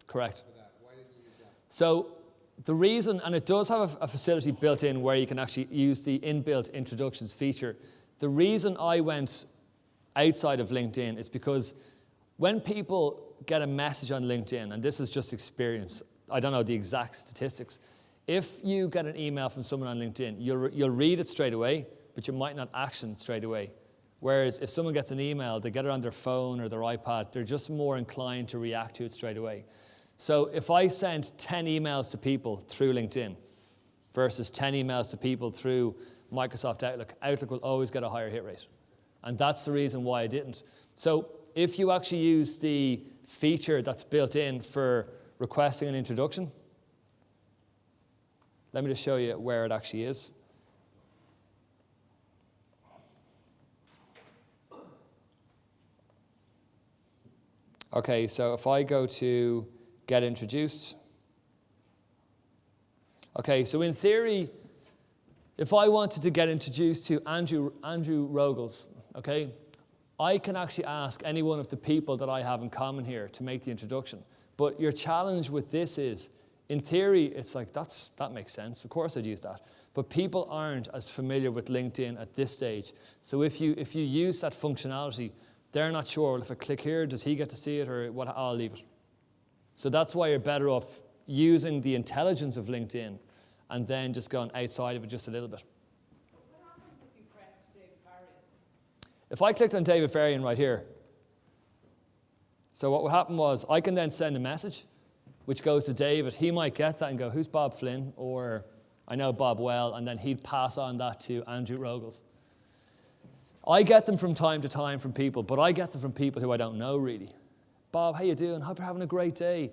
Correct. for that. Why didn't you use that? So the reason, and it does have a facility built in where you can actually use the inbuilt introductions feature. The reason I went outside of LinkedIn is because when people get a message on LinkedIn, and this is just experience, I don't know the exact statistics, if you get an email from someone on LinkedIn, you'll read it straight away, but you might not action it straight away. Whereas if someone gets an email, they get it on their phone or their iPad, they're just more inclined to react to it straight away. So if I send 10 emails to people through LinkedIn versus 10 emails to people through Microsoft Outlook, Outlook will always get a higher hit rate. And that's the reason why I didn't. So if you actually use the feature that's built in for requesting an introduction, let me just show you where it actually is. Okay, so if I go to get introduced. Okay, so in theory, if I wanted to get introduced to Andrew Rogels, okay, I can actually ask any one of the people that I have in common here to make the introduction. But your challenge with this is In theory, it's like, that makes sense. Of course I'd use that. But people aren't as familiar with LinkedIn at this stage. So if you use that functionality, they're not sure, well, if I click here, does he get to see it, or what? I'll leave it. So that's why you're better off using the intelligence of LinkedIn and then just going outside of it just a little bit. What happens if you press David Varian? If I clicked on David Varian right here, so what would happen was I can then send a message which goes to David. He might get that and go, who's Bob Flynn? Or I know Bob well, and then he'd pass on that to Andrew Rogels. I get them from time to time from people, but I get them from people who I don't know really. Bob, how you doing? Hope you're having a great day.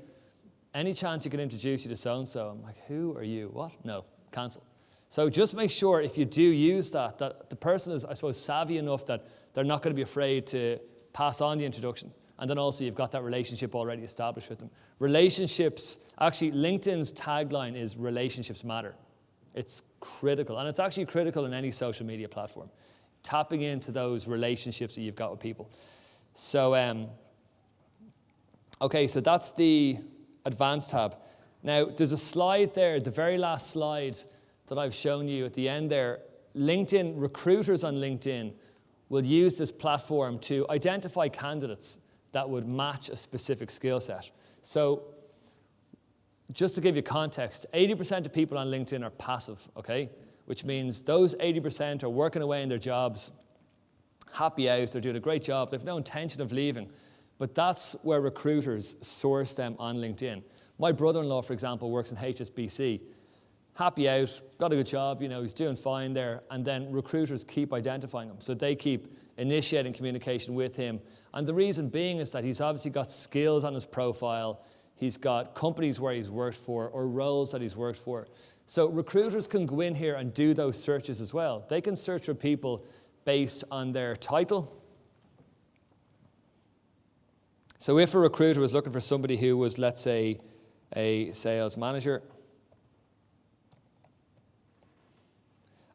Any chance you can introduce you to so-and-so? I'm like, who are you? What? No, cancel. So just make sure if you do use that the person is, I suppose, savvy enough that they're not going to be afraid to pass on the introduction. And then also you've got that relationship already established with them. Relationships, actually LinkedIn's tagline is relationships matter. It's critical, and it's actually critical in any social media platform. Tapping into those relationships that you've got with people. So, okay, so that's the advanced tab. Now, there's a slide there, the very last slide that I've shown you at the end there. LinkedIn, recruiters on LinkedIn will use this platform to identify candidates that would match a specific skill set. So just to give you context, 80% of people on LinkedIn are passive, okay? Which means those 80% are working away in their jobs, happy out, they're doing a great job, they've no intention of leaving. But that's where recruiters source them on LinkedIn. My brother-in-law, for example, works in HSBC. Happy out, got a good job, he's doing fine there, and then recruiters keep identifying him. So they keep initiating communication with him. And the reason being is that he's obviously got skills on his profile, he's got companies where he's worked for, or roles that he's worked for. So recruiters can go in here and do those searches as well. They can search for people based on their title. So if a recruiter was looking for somebody who was, let's say, a sales manager,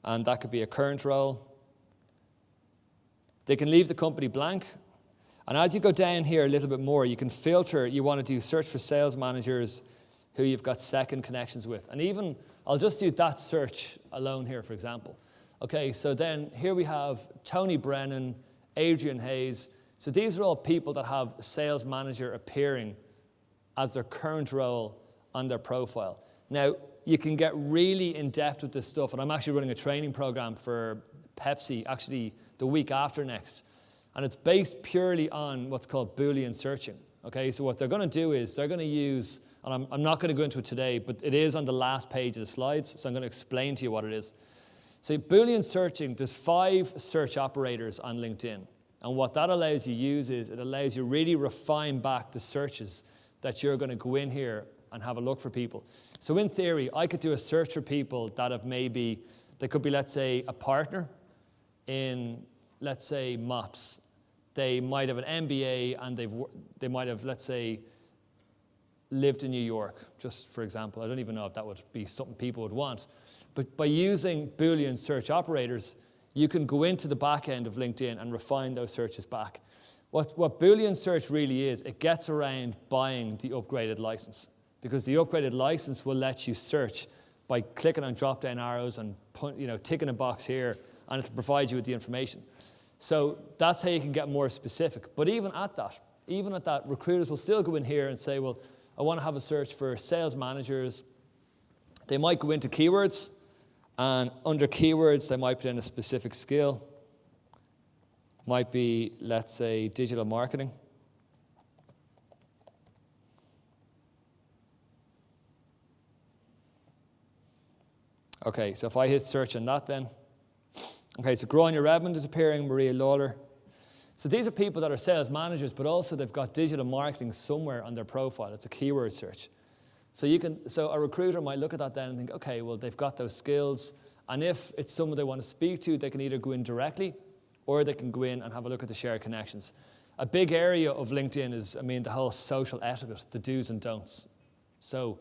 and that could be a current role, they can leave the company blank. And as you go down here a little bit more, you can filter. You want to do search for sales managers who you've got second connections with. And even, I'll just do that search alone here, for example. Okay, so then here we have Tony Brennan, Adrian Hayes. So these are all people that have sales manager appearing as their current role on their profile. Now, you can get really in-depth with this stuff, and I'm actually running a training program for Pepsi, actually the week after next. And it's based purely on what's called Boolean searching. Okay, so what they're going to do is they're going to use, and I'm not going to go into it today, but it is on the last page of the slides, so I'm going to explain to you what it is. So Boolean searching, there's 5 search operators on LinkedIn. And what that allows you to use is it allows you to really refine back the searches that you're going to go in here and have a look for people. So in theory, I could do a search for people that have maybe, they could be, let's say, a partner in, let's say, MOPS. They might have an MBA and they might have, let's say, lived in New York, just for example. I don't even know if that would be something people would want. But by using Boolean search operators, you can go into the back end of LinkedIn and refine those searches back. What Boolean search really is, it gets around buying the upgraded license, because the upgraded license will let you search by clicking on drop-down arrows and ticking a box here, and it'll provide you with the information. So that's how you can get more specific. But even at that, recruiters will still go in here and say, well, I want to have a search for sales managers. They might go into keywords, and under keywords, they might put in a specific skill. Might be, let's say, digital marketing. Okay, so if I hit search on that then. Okay, so Grania Redmond is appearing, Maria Lawler. So these are people that are sales managers, but also they've got digital marketing somewhere on their profile. It's a keyword search. So a recruiter might look at that then and think, okay, well, they've got those skills. And if it's someone they want to speak to, they can either go in directly or they can go in and have a look at the shared connections. A big area of LinkedIn is, the whole social etiquette, the do's and don'ts. So,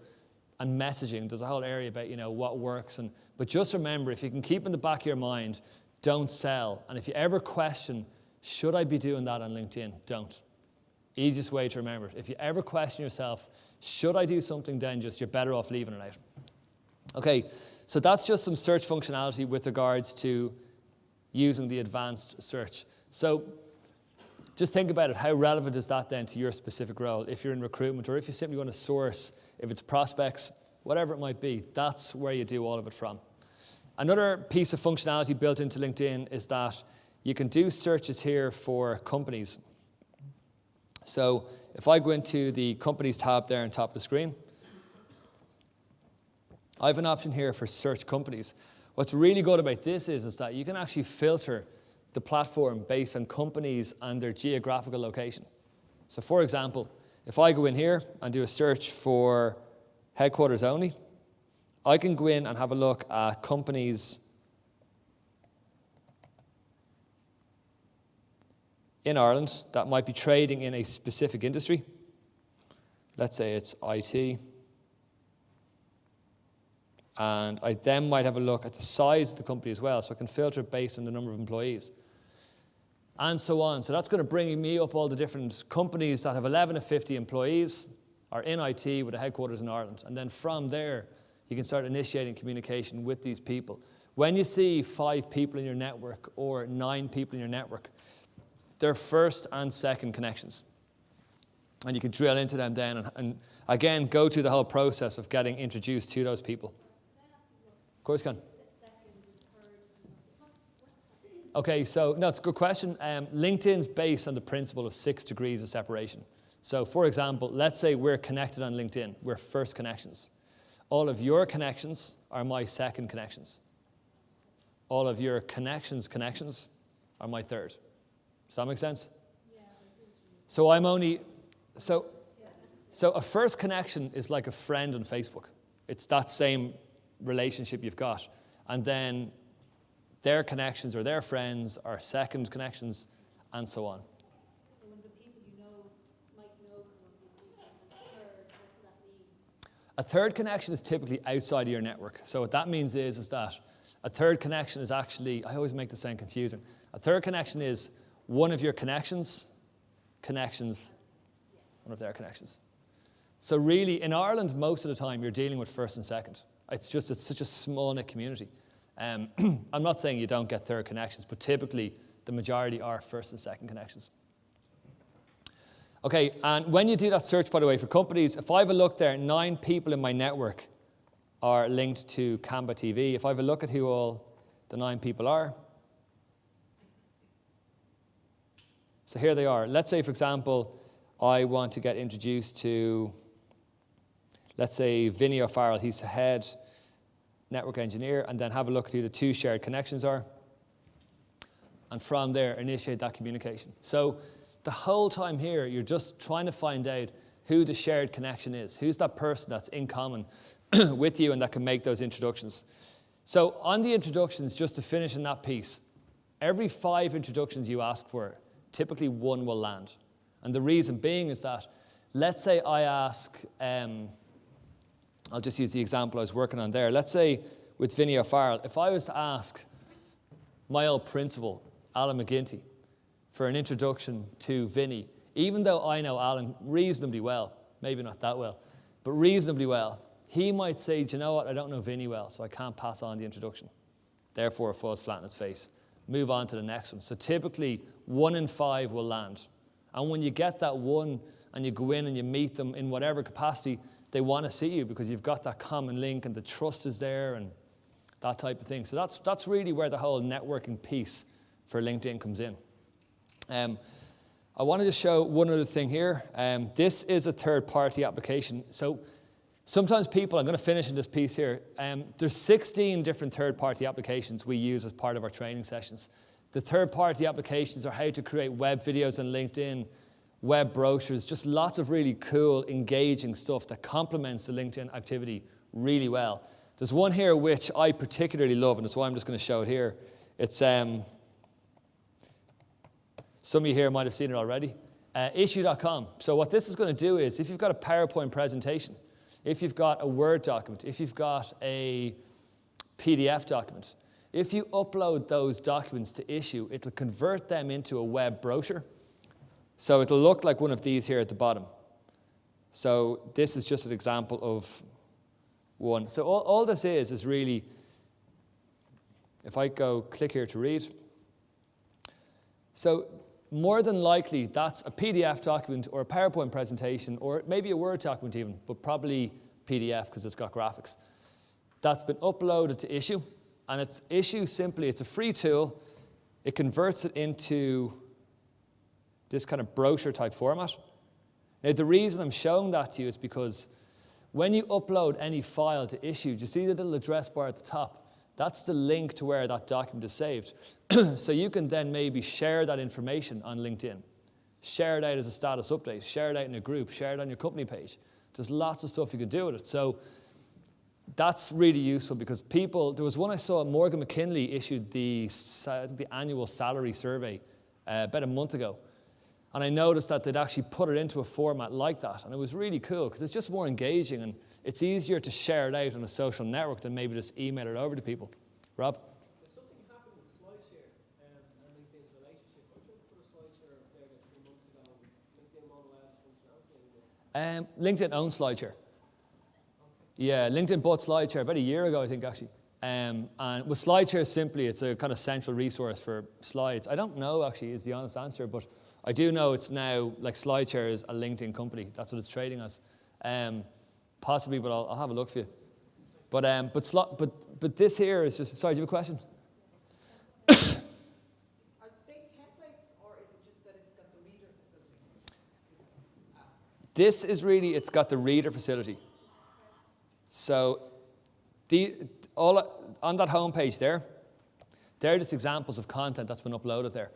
and messaging, there's a whole area about, what works. But just remember, if you can keep in the back of your mind, don't sell. And if you ever question, should I be doing that on LinkedIn? Don't. Easiest way to remember it. If you ever question yourself, Should I do something, then just you're better off leaving it out. Okay, so that's just some search functionality with regards to using the advanced search. So just think about it. How relevant is that then to your specific role? If you're in recruitment, or if you simply want to source, if it's prospects, whatever it might be, that's where you do all of it from. Another piece of functionality built into LinkedIn is that you can do searches here for companies. So if I go into the companies tab there on top of the screen, I have an option here for search companies. What's really good about this is that you can actually filter the platform based on companies and their geographical location. So for example, if I go in here and do a search for headquarters only, I can go in and have a look at companies in Ireland that might be trading in a specific industry. Let's say it's IT. And I then might have a look at the size of the company as well, so I can filter it based on the number of employees. And so on. So that's going to bring me up all the different companies that have 11 to 50 employees, are in IT with a headquarters in Ireland. And then from there, you can start initiating communication with these people. When you see 5 people in your network or 9 people in your network, they're first and second connections. And you can drill into them then and again, go through the whole process of getting introduced to those people. Of course you can. Okay, so no, it's a good question. LinkedIn's based on the principle of 6 degrees of separation. So for example, let's say we're connected on LinkedIn. We're first connections. All of your connections are my second connections. All of your connections are my third. Does that make sense? Yeah. So I'm only, so a first connection is like a friend on Facebook. It's that same relationship you've got. And then their connections or their friends are second connections, and so on. So when the people you know might know someone third, what's that mean? A third connection is typically outside of your network. So what that means is that a third connection is actually, I always make this sound confusing. A third connection is one of your connections, one of their connections. So really, in Ireland, most of the time, you're dealing with first and second. It's such a small-knit community. I'm not saying you don't get third connections, but typically, the majority are first and second connections. Okay, and when you do that search, by the way, for companies, if I have a look there, 9 people in my network are linked to Canva TV. If I have a look at who all the 9 people are, so here they are. Let's say, for example, I want to get introduced to, let's say, Vinny O'Farrell. He's the head network engineer, and then have a look at who the 2 shared connections are. And from there, initiate that communication. So the whole time here, you're just trying to find out who the shared connection is. Who's that person that's in common with you and that can make those introductions. So on the introductions, just to finish in that piece, every 5 introductions you ask for, typically 1 will land. And the reason being is that, let's say I ask, I'll just use the example I was working on there. Let's say with Vinny O'Farrell, if I was to ask my old principal, Alan McGinty, for an introduction to Vinny, even though I know Alan reasonably well, maybe not that well, but reasonably well, he might say, do you know what, I don't know Vinny well, so I can't pass on the introduction. Therefore, it falls flat on its face. Move on to the next one. So typically, 1 in 5 will land. And when you get that one and you go in and you meet them in whatever capacity, they want to see you because you've got that common link and the trust is there and that type of thing. So that's really where the whole networking piece for LinkedIn comes in. I wanted to show one other thing here. This is a third-party application. So sometimes people, I'm going to finish in this piece here, there's 16 different third-party applications we use as part of our training sessions. The third-party applications are how to create web videos on LinkedIn, web brochures, just lots of really cool, engaging stuff that complements the LinkedIn activity really well. There's one here which I particularly love, and that's why I'm just going to show it here. It's, some of you here might have seen it already, issue.com. So what this is going to do is, if you've got a PowerPoint presentation, if you've got a Word document, if you've got a PDF document, if you upload those documents to Issue, it'll convert them into a web brochure. So it'll look like one of these here at the bottom. So this is just an example of one. So all this is really, if I go click here to read, so more than likely that's a PDF document or a PowerPoint presentation or maybe a Word document even, but probably PDF because it's got graphics. That's been uploaded to Issue, and it's Issue simply, it's a free tool. It converts it into this kind of brochure type format. Now the reason I'm showing that to you is because when you upload any file to Issue, do you see the little address bar at the top? That's the link to where that document is saved. So you can then maybe share that information on LinkedIn. Share it out as a status update. Share it out in a group. Share it on your company page. There's lots of stuff you can do with it. So that's really useful because people, there was one I saw, Morgan McKinley issued the annual salary survey about a month ago. And I noticed that they'd actually put it into a format like that. And it was really cool because it's just more engaging and it's easier to share it out on a social network than maybe just email it over to people. Rob? There's something happened with SlideShare and LinkedIn's relationship. I'm trying to put a SlideShare up there that 3 months ago. LinkedIn won't allow the functionality anymore. LinkedIn owns SlideShare. Yeah, LinkedIn bought SlideShare about a year ago, I think, actually. And with SlideShare, simply, it's a kind of central resource for slides. I don't know, actually, is the honest answer, but I do know it's now, like SlideShare is a LinkedIn company. That's what it's trading as. Possibly, but I'll have a look for you. But this here is just, sorry, do you have a question? Are they templates, or is it just that it's got the reader facility? This is really, it's got the reader facility. So on that homepage there, they're just examples of content that's been uploaded there.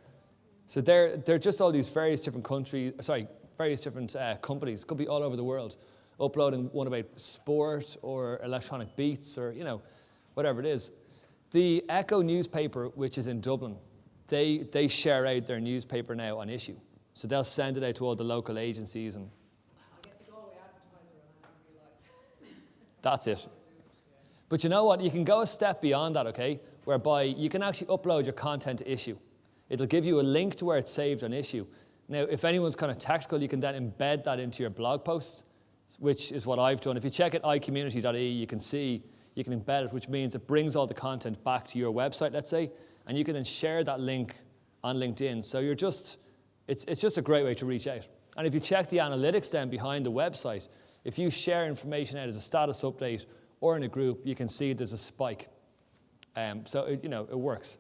So they're just all these various different various different companies, could be all over the world, uploading one about sport or electronic beats or, whatever it is. The Echo newspaper, which is in Dublin, they share out their newspaper now on Issue. So they'll send it out to all the local agencies and I get the Galway advertiser and I haven't realised. that's it. But you know what? You can go a step beyond that, okay? Whereby you can actually upload your content to Issue. It'll give you a link to where it's saved on Issue. Now, if anyone's kind of technical, you can then embed that into your blog posts, which is what I've done. If you check at icommunity.ie, you can see you can embed it, which means it brings all the content back to your website, let's say, and you can then share that link on LinkedIn. So it's just a great way to reach out. And if you check the analytics then behind the website, if you share information out as a status update or in a group, you can see there's a spike. So it works.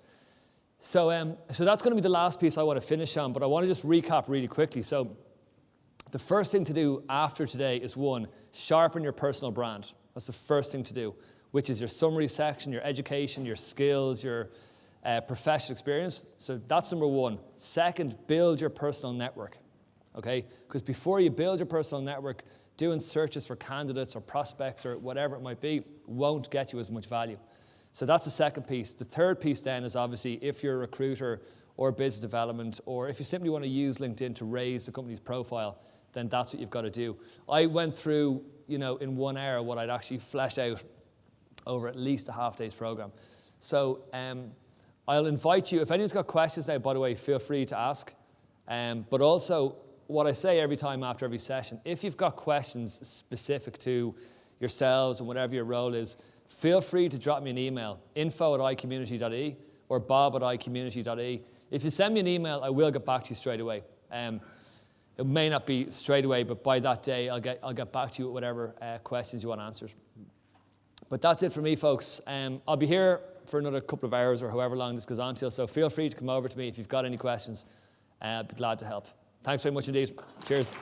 So that's going to be the last piece I want to finish on, but I want to just recap really quickly. So the first thing to do after today is, one, sharpen your personal brand. That's the first thing to do, which is your summary section, your education, your skills, your professional experience. So that's number one. Second, build your personal network, okay? Because before you build your personal network, doing searches for candidates or prospects or whatever it might be won't get you as much value. So that's the second piece. The third piece then is obviously if you're a recruiter or business development, or if you simply want to use LinkedIn to raise the company's profile, then that's what you've got to do. I went through, in 1 hour what I'd actually flesh out over at least a half day's program. So I'll invite you, if anyone's got questions now, by the way, feel free to ask. But also, what I say every time after every session, if you've got questions specific to yourselves and whatever your role is, feel free to drop me an email, info@icommunity.ie or bob@icommunity.ie. If you send me an email, I will get back to you straight away. It may not be straight away, but by that day, I'll get back to you with whatever questions you want answered. But that's it for me, folks. I'll be here for another couple of hours or however long this goes on till, so feel free to come over to me if you've got any questions. I'd be glad to help. Thanks very much indeed. Cheers.